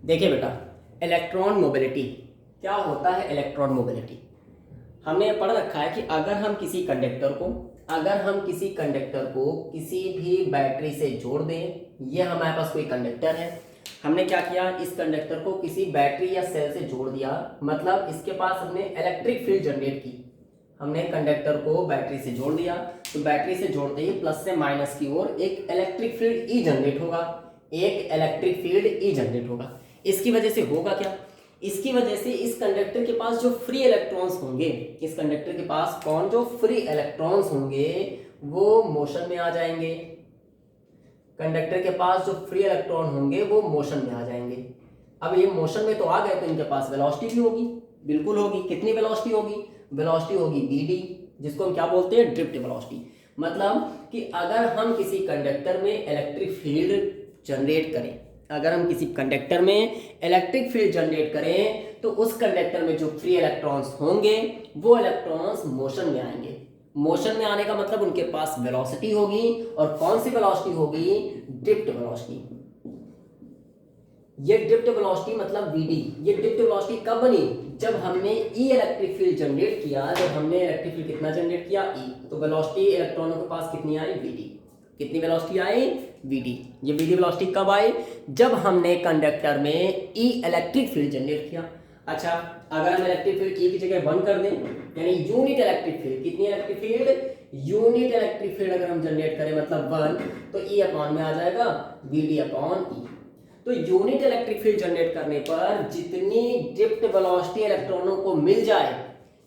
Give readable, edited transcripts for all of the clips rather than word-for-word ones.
देखिए बेटा, electron mobility क्या होता है। इलेक्ट्रॉन मोबिलिटी हमने पढ़ रखा है कि अगर हम किसी कंडक्टर को किसी भी बैटरी से जोड़ दें, ये हमारे पास कोई कंडक्टर है, हमने क्या किया, इस कंडक्टर को किसी बैटरी या सेल से जोड़ दिया, मतलब इसके पास हमने इलेक्ट्रिक फील्ड जनरेट की। हमने कंडक्टर को बैटरी से जोड़ दिया, तो बैटरी से जोड़ते ही प्लस से माइनस की ओर एक इलेक्ट्रिक फील्ड ई जनरेट होगा। इसकी वजह से होगा क्या, इसकी वजह से इस कंडक्टर के पास जो फ्री इलेक्ट्रॉन्स होंगे, इस कंडक्टर के पास जो फ्री इलेक्ट्रॉन्स होंगे वो मोशन में आ जाएंगे। कंडक्टर के पास जो फ्री इलेक्ट्रॉन होंगे वो मोशन में आ जाएंगे। अब ये मोशन में तो आ गए, तो इनके पास वेलोसिटी भी होगी, बिल्कुल होगी। कितनी वेलोसिटी होगी? वेलोसिटी होगी vd, जिसको हम क्या बोलते हैं, ड्रिफ्ट वेलोसिटी। मतलब कि अगर हम किसी कंडक्टर में इलेक्ट्रिक फील्ड जनरेट करें, तो उस कंडक्टर में जो फ्री इलेक्ट्रॉन्स होंगे वो इलेक्ट्रॉन्स मोशन में आएंगे। मोशन में आने का मतलब उनके पास वेलोसिटी होगी, और कौन सी वेलोसिटी होगी? Drift velocity. ये ड्रिफ्ट वेलोसिटी मतलब vd। ये ड्रिफ्ट वेलोसिटी कब बनी? जब हमने ई इलेक्ट्रिक फील्ड जनरेट किया। जब हमने इलेक्ट्रिक फील्ड कितना जनरेट किया? ई। तो वेलोसिटी इलेक्ट्रॉनों के पास कितनी आई? vd। कितनी वेलोसिटी आई? vd। ये vd वेलोसिटी कब आई? जब हमने कंडक्टर में ई इलेक्ट्रिक फील्ड जनरेट किया। अच्छा, अगर हम इलेक्ट्रिक फील्ड ई की जगह 1 कर दें, यानी यूनिट इलेक्ट्रिक फील्ड, कितनी electric field? Unit electric field अगर हम जनरेट करें मतलब 1, तो ई अपॉन में आ जाएगा vd अपॉन ई। तो यूनिट इलेक्ट्रिक फील्ड जनरेट करने पर जितनी ड्रिफ्ट वेलोसिटी इलेक्ट्रॉनों को मिल जाए,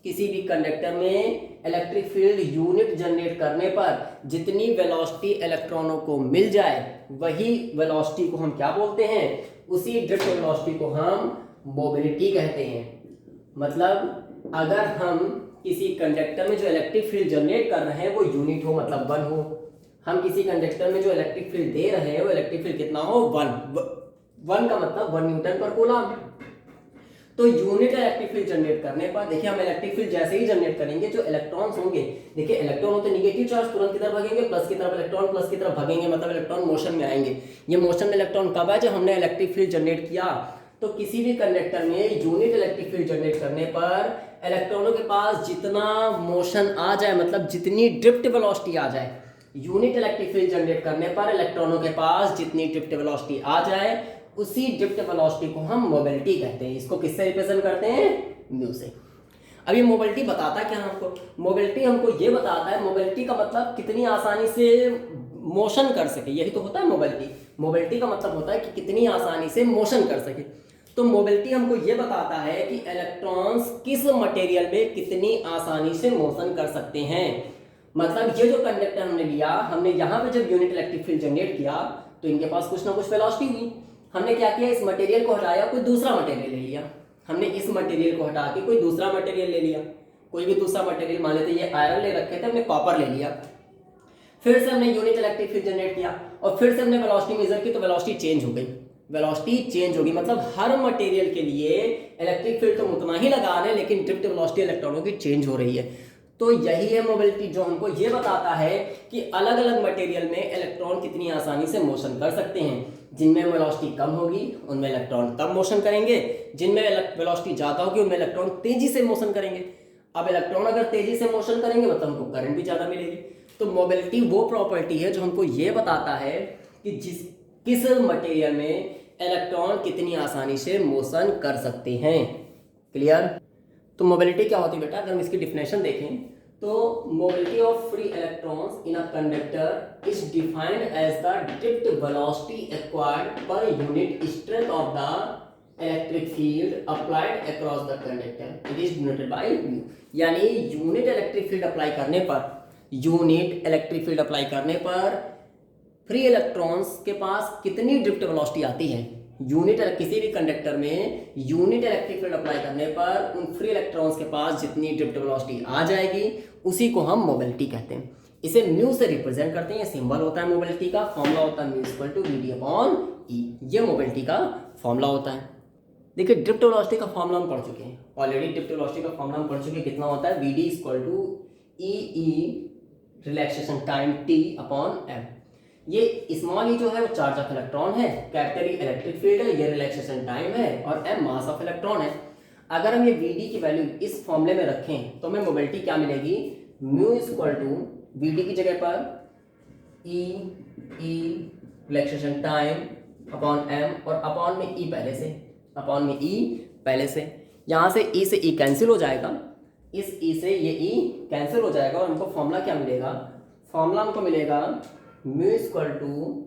किसी भी कंडक्टर में इलेक्ट्रिक फील्ड यूनिट जनरेट करने पर जितनी वेलोसिटी इलेक्ट्रॉनों को मिल जाए, वही वेलोसिटी को हम क्या बोलते हैं? उसी ड्रिफ्ट वेलोसिटी को हम मोबिलिटी कहते हैं। मतलब अगर हम किसी कंडक्टर में जो इलेक्ट्रिक फील्ड जनरेट कर रहे हैं वो यूनिट हो, मतलब 1 हो। हम किसी कंडक्टर में जो इलेक्ट्रिक फील्ड दे रहे हैं वो इलेक्ट्रिक फील्ड कितना हो? 1 का मतलब 1 न्यूटन पर कूलम। तो यूनिट इलेक्ट्रिक फील्ड जनरेट करने पर देखिए, हम इलेक्ट्रिक फील्ड जैसे ही जनरेट करेंगे, जो इलेक्ट्रॉन्स होंगे, देखिए इलेक्ट्रॉन होते नेगेटिव चार्ज, तुरंत किधर भागेंगे? प्लस की तरफ। इलेक्ट्रॉन प्लस की तरफ भागेंगे, मतलब इलेक्ट्रॉन मोशन में आएंगे। ये मोशन में इलेक्ट्रॉन कब है? जब हमने इलेक्ट्रिक फील्ड जनरेट किया। तो किसी भी कंडक्टर में यूनिट इलेक्ट्रिक फील्ड जनरेट करने पर इलेक्ट्रॉनों के पास जितना मोशन आ जाए, मतलब जितनी ड्रिफ्ट वेलोसिटी आ जाए, यूनिट इलेक्ट्रिक फील्ड जनरेट करने पर इलेक्ट्रॉनों के पास जितनी ड्रिफ्ट वेलोसिटी आ जाए, उसी ड्रिफ्ट वेलोसिटी को हम मोबिलिटी कहते हैं। इसको किससे रिप्रेजेंट करते हैं? म्यू से। अब ये मोबिलिटी बताता क्या हमको? मोबिलिटी हमको ये बताता है, मोबिलिटी का मतलब कितनी आसानी से मोशन कर सके, यही तो होता है मोबिलिटी। मोबिलिटी का मतलब होता है कि कितनी आसानी से मोशन कर सके। तो मोबिलिटी हमको ये बताता है कि इलेक्ट्रॉन्स किस मटेरियल में कितनी आसानी से मोशन कर सकते हैं। मतलब ये जो कंडक्टर हमने लिया, हमने यहाँ पे जब यूनिट इलेक्ट्रिक फील्ड जनरेट किया, तो इनके पास कुछ ना कुछ वेलोसिटी हुई। हमने क्या किया, इस मटेरियल को हटाया, कोई दूसरा मटेरियल ले लिया। हमने इस मटेरियल को हटा के कोई दूसरा मटेरियल ले लिया, कोई भी दूसरा मटेरियल, मान लेते ये आयरन ले रखे थे, हमने कॉपर ले लिया। फिर से हमने यूनिट इलेक्ट्रिक फील्ड जनरेट किया, और फिर से हमने वेलोसिटी मेजर की, तो वेलोसिटी चेंज हो गई। वेलोसिटी चेंज होगी, मतलब हर मटेरियल के लिए इलेक्ट्रिक फील्ड तो उतना ही लगा रहे हैं, लेकिन ड्रिफ्ट वेलोसिटी इलेक्ट्रॉनों की चेंज हो रही है। तो यही है मोबिलिटी, जो हमको ये बताता है कि अलग अलग मटेरियल में इलेक्ट्रॉन कितनी आसानी से मोशन कर सकते हैं। जिनमें वेलोसिटी कम होगी उनमें इलेक्ट्रॉन कम मोशन करेंगे, जिनमें वेलोसिटी ज़्यादा होगी उनमें इलेक्ट्रॉन तेजी से मोशन करेंगे। अब इलेक्ट्रॉन अगर तेजी से मोशन करेंगे मतलब हमको करंट भी ज़्यादा मिलेगी। तो मोबिलिटी वो प्रॉपर्टी है जो हमको ये बताता है कि किस मटेरियल में इलेक्ट्रॉन कितनी आसानी से मोशन कर सकते हैं। क्लियर? तो मोबिलिटी क्या होती है बेटा, अगर हम इसकी डिफिनेशन देखें तो mobility of free electrons in a conductor is defined as the drift velocity acquired per unit strength of the electric field applied across the conductor. It is denoted by mu. यानी unit electric field apply करने पर free electrons के पास कितनी drift velocity आती है। किसी भी conductor में यूनिट इलेक्ट्रिक फील्ड अप्लाई करने पर उन फ्री इलेक्ट्रॉन्स के पास जितनी ड्रिफ्ट वेलोसिटी आ जाएगी, उसी को हम मोबिलिटी कहते हैं। इसे म्यू से रिप्रेजेंट करते हैं। ये सिंबल होता है मोबिलिटी का, फॉर्मूला होता है mu equal to vd upon E. ये मोबिलिटी का फॉर्मूला होता है। देखिए, ड्रिफ्ट वेलोसिटी का फॉर्मूला हम पढ़ चुके हैं ऑलरेडी। ड्रिफ्ट वेलोसिटी का फॉर्मूला हम पढ़ चुके हैं, कितना होता है? vd equal to E relaxation time t upon m। ये स्मॉल ई जो है वो चार्ज ऑफ इलेक्ट्रॉन है, कैपिटल ई इलेक्ट्रिक फील्ड है, ये रिलैक्सेशन टाइम है, और एम मास ऑफ इलेक्ट्रॉन है। अगर हम ये वीडी की वैल्यू इस फॉर्मूले में रखें तो हमें मोबिलिटी क्या मिलेगी, म्यू इक्वल टू वीडी की जगह पर ई रिलैक्सेशन टाइम अपॉन एम, और अपॉन में ई पहले से, अपॉन में ई पहले से, यहाँ से ई से ई कैंसिल हो जाएगा, इस ई से ये ई कैंसिल हो जाएगा, और हमको फॉर्मूला क्या मिलेगा, फॉर्मूला हमको मिलेगा म्यू इक्वल टू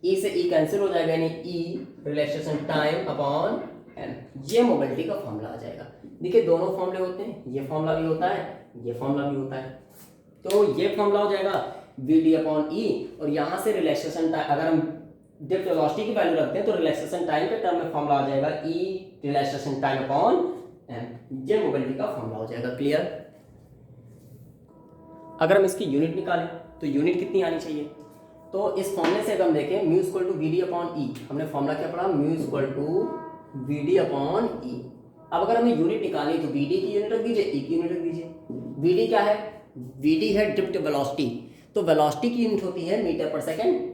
ई से ई कैंसिल हो जाएगा, यानी ई रिलैक्सेशन टाइम अपॉन एम, ये मोबिलिटी का फॉर्मूला आ जाएगा। देखिए दोनों फॉर्मूले होते हैं, ये फॉर्मूला भी होता है, ये फॉर्मूला भी होता है, तो ये फॉर्मूला हो जाएगा वी डी अपॉन ई, और यहाँ से रिलैक्सेशन टाइम, अगर हम डिप्ट वेलोसिटी की वैल्यू रखते हैं तो रिलैक्सेशन टाइम के टर्म में फॉर्मूला आ जाएगा ई रिलैक्सेशन टाइम अपॉन एम, ये मोबिलिटी का फॉर्मूला हो जाएगा। क्लियर? अगर हम इसकी यूनिट निकालें तो यूनिट कितनी आनी चाहिए, तो इस फॉर्मूले से अगर हम देखें mu equal to V D upon E, हमने फॉर्मूला क्या पढ़ा, mu equal to V D upon E. अब अगर हमें यूनिट निकाली तो वी डी की यूनिट रख दीजिए, ई की यूनिट रख दीजिए। वी डी क्या है, वी डी है ड्रिफ्ट वेलोसिटी, तो वेलोसिटी की यूनिट होती है मीटर पर सेकंड,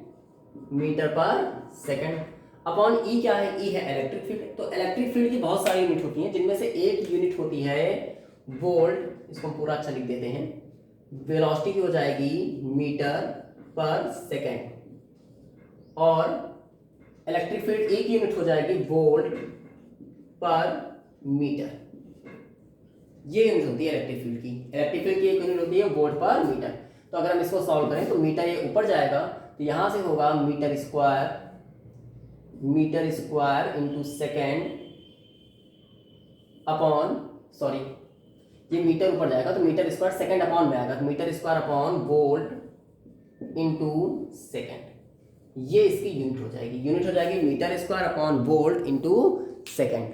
मीटर पर सेकंड, अपॉन ई क्या है, ई है इलेक्ट्रिक फील्ड। तो इलेक्ट्रिक फील्ड की बहुत सारी यूनिट होती हैं, जिनमें से एक यूनिट होती है वोल्ट, इसको हम पूरा अच्छा लिख देते हैं, वेलोसिटी की हो जाएगी मीटर पर सेकंड, और इलेक्ट्रिक फील्ड एक यूनिट हो जाएगी वोल्ट पर मीटर, ये यूनिट होती है इलेक्ट्रिक फील्ड की। इलेक्ट्रिक फील्ड की एक यूनिट होती है वोल्ट पर मीटर। तो अगर हम इसको सॉल्व करें तो मीटर ये ऊपर जाएगा, तो यहां से होगा metre square into second upon, sorry ये मीटर ऊपर जाएगा तो मीटर स्क्वायर सेकेंड अपॉन में आएगा, तो metre square upon volt into second, ये इसकी यूनिट हो जाएगी। यूनिट हो जाएगी metre square upon volt into second.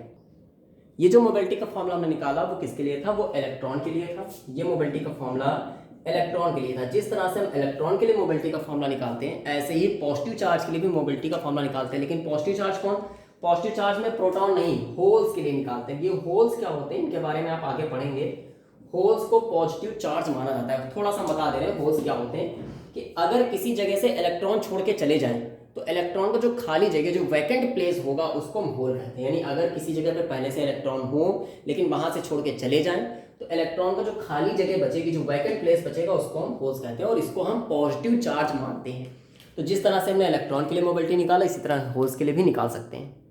ये जो मोबिलिटी का फॉर्मूला हमने निकाला वो किसके लिए था, वो इलेक्ट्रॉन के लिए था। ये मोबिलिटी का फॉर्मूला इलेक्ट्रॉन के लिए था। जिस तरह से हम इलेक्ट्रॉन के लिए मोबिलिटी का फॉर्मूला निकालते हैं, ऐसे ही पॉजिटिव चार्ज के लिए भी मोबिलिटी का फॉर्मूला निकालते हैं। लेकिन पॉजिटिव चार्ज कौन, पॉजिटिव चार्ज में प्रोटॉन नहीं, होल्स के लिए निकालते हैं। ये होल्स क्या होते हैं, इनके बारे में आप आगे पढ़ेंगे। होल्स को पॉजिटिव चार्ज माना जाता है। थोड़ा सा बता दे रहे हैं होल्स क्या होते हैं, कि अगर किसी जगह से इलेक्ट्रॉन छोड़ के चले जाएं तो इलेक्ट्रॉन का जो खाली जगह, जो वैकेंट प्लेस होगा, उसको हम होल कहते हैं। यानी अगर किसी जगह पे पहले से इलेक्ट्रॉन हो लेकिन वहां से छोड़ के चले जाएं तो इलेक्ट्रॉन का जो खाली जगह बचेगी, जो वैकेंट प्लेस बचेगा, उसको हम होल्स कहते हैं, और इसको हम पॉजिटिव चार्ज मानते हैं। तो जिस तरह से हमने इलेक्ट्रॉन के लिए मोबिलिटी निकाला, इसी तरह होल्स के लिए भी निकाल सकते हैं।